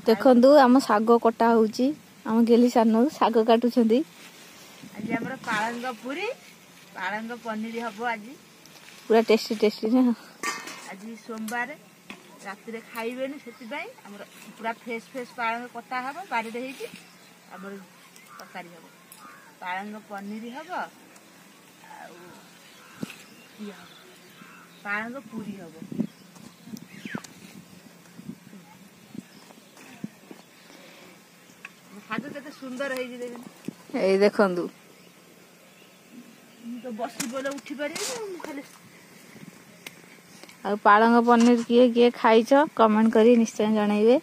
देखु आम शाग कटा होची आम गेली सानो शाग काटुछंदी आज हमर पालंग पूरी पालंग पनीर हबो आज पूरा टेस्टी टेस्टी ना आज सोमवार रात रे खाइबेनी सेति भाई हमर पूरा फ्रेश फ्रेश पालंग कटा हबो बारी रे हेची हमर तरकारी हबो पालंग पनीर हबो आ पालंग पूरी हबो शाग केते सुंदर हेजी देखन ए देखंदु तो बसी बोले उठी पारे खाली आ पालंग पनीर किए किए खाइछ कमेंट करी निश्चय जणाइबे।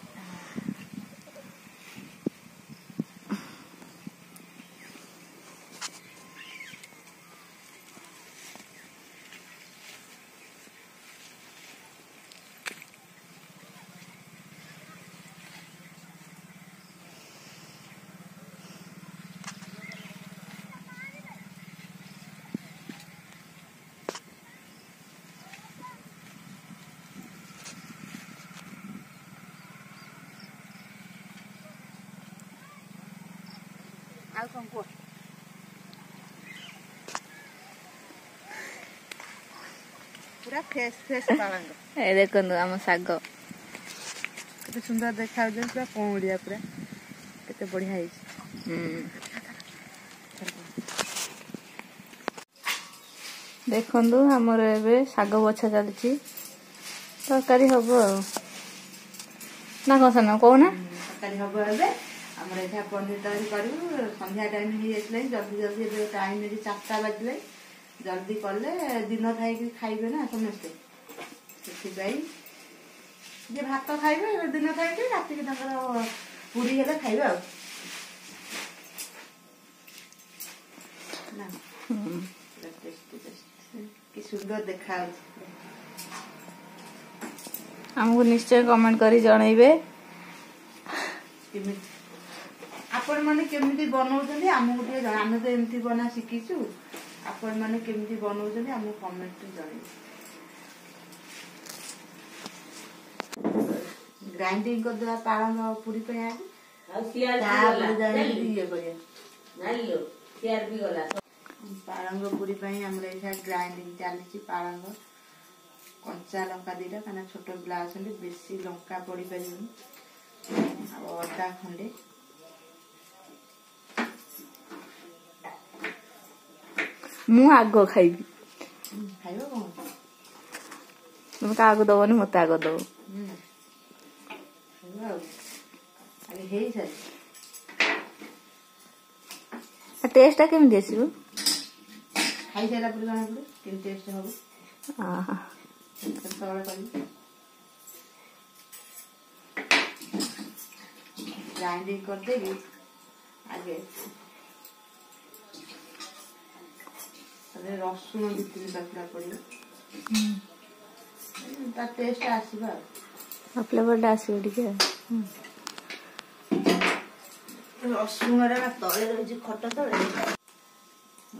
पूरा फ्रेश फ्रेश पालंग ए देखंदु आम शाग केते सुंदर देखा जे पूरा कोंडिया पूरा केते बढ़िया है देखंदु हमर एबे शाग बछा चलची तरकारी हबो ना कसन कोना तरकारी हबो एबे हमर एठा पनीर तयारी करू संध्या टाइम ही एतले जल्दी जल्दी एबे टाइम हे 4टा बजले जल्दी करले दिन थाई कि खाइबे ना समस्ते सेति भाई जे भात खाइबे दिन थाई कि राति के तकर पूरी हेले खाइबे आ ना कि सुंदर देखा हमको निश्चय कमेंट करी जणाइबे आपण माने केमिति बनाउछन्ती हमहु टे जाने तो एमती बना सिकिछु आपण माने केमिति बनाउछन्ती हमहु कमेंट जणाइबे ग्राइंडिंग कर देला पालंग पूरी पे आ सियार भी ये करिया नालियो सियार भी गला पालंग पूरी पे हमरे एठा ग्राइंडिंग चालीची पालंग कंचा लंका दीटा काना छोटो ग्लास में बेसी लंका पड़ी परिबनी आ अदा खंडे मु आगो खाइबी खाइबो कोन तुम का आगो दबनी मते आगो दबो खाइबो आगे हेई सर टेस्ट केम देसिबो खाइ सारा पर गाना पर केम टेस्ट हबो आहा तोड़ कर ग्राइंडिंग कर देगी आगे अरे रसुन भितर दरकार पड़े ता टेस्ट आसीबा आ फ्लेवर डासी ठीक है रसुन रे ना तळे रही खट्टा तळे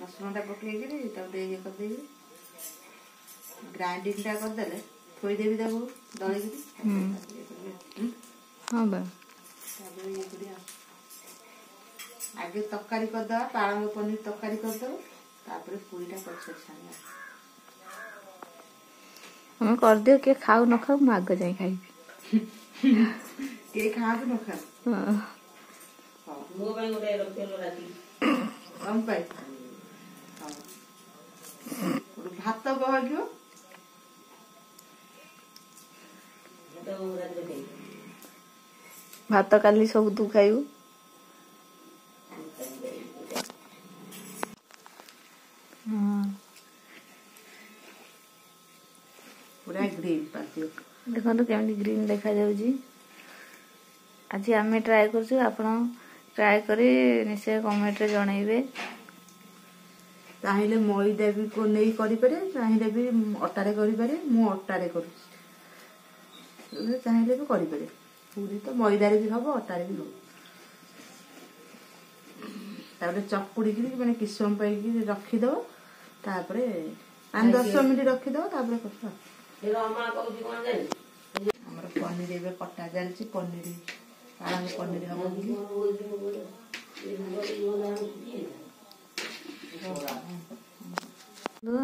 रसुन टा पके गिरी ता दे ये कर देगी ग्राइंडिंग टा कर देले थोई देबी दाबो दळे गिरी हां बा ताबे ये करिया आगे तरकारी कर दा पालंग पनीर तरकारी कर दो तापर पूरीटा पछे छानिया हम कर दियो के खाऊ न खाऊ म आगे जाई खाई के खा न खा हां मो बाई गोटे रखेलो राती हम पाई हां भात बहगियो भात काली सब तू खाइबू पूरा ग्रीन पातियो देखो तो केमती ग्रीन देखा जाउजी आज आम ट्राए करछु आपण ट्राए करी निश्चय कमेंट रे जणाइबे चाहिले मैदा भी को नहीं करि पारे चाहिले भी अटारे करि पारे मु अटारे करू चाहिले भी करि पारे पूरी तो मैदा रे भी हबो अटारे भी हबो तापर चकुड़ी की माने किसम पाई की रखी दो तापर 5-10 मिनिट रखी दो तापर कस एरो अम्मा कहू कोन जाई हमर पनीर एवं कटा चलती पनीर पालंग पनीर हम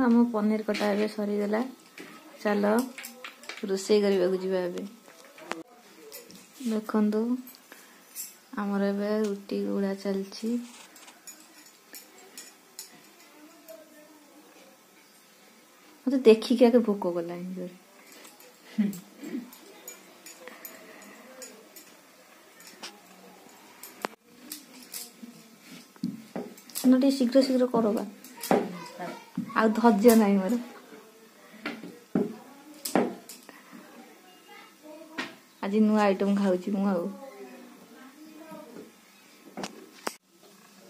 आम पनीर कटा ए सरीगला चल रोषे करने को जीवा देखु आमर ए रुटी गुड़ा चलती मत देखिक आगे भोक गला शीघ्र शीघ्र करवा आ धैर्य नहीं मोर आज नुआ आइटम खाऊची मु आउ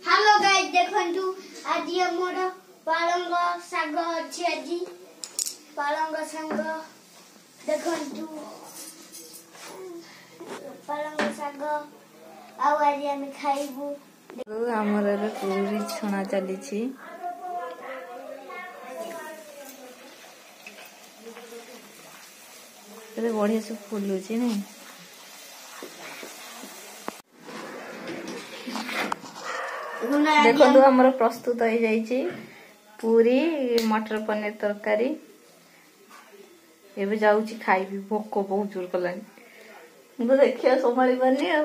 हेलो गाइस देखंतु आज मोर पालंग साग अछि आज पालंग साग देखंतु पालंग साग आ आज हम खाइबू आमर ए पूरी छणा चली बढ़िया सब फुलुच नहीं देखो हमर प्रस्तुत हो जाइए पूरी मटर पनीर तरकारी एबे जाऊची खाइबी भोक बहुत जोर कलानी तो देखिया संभाली पानी आ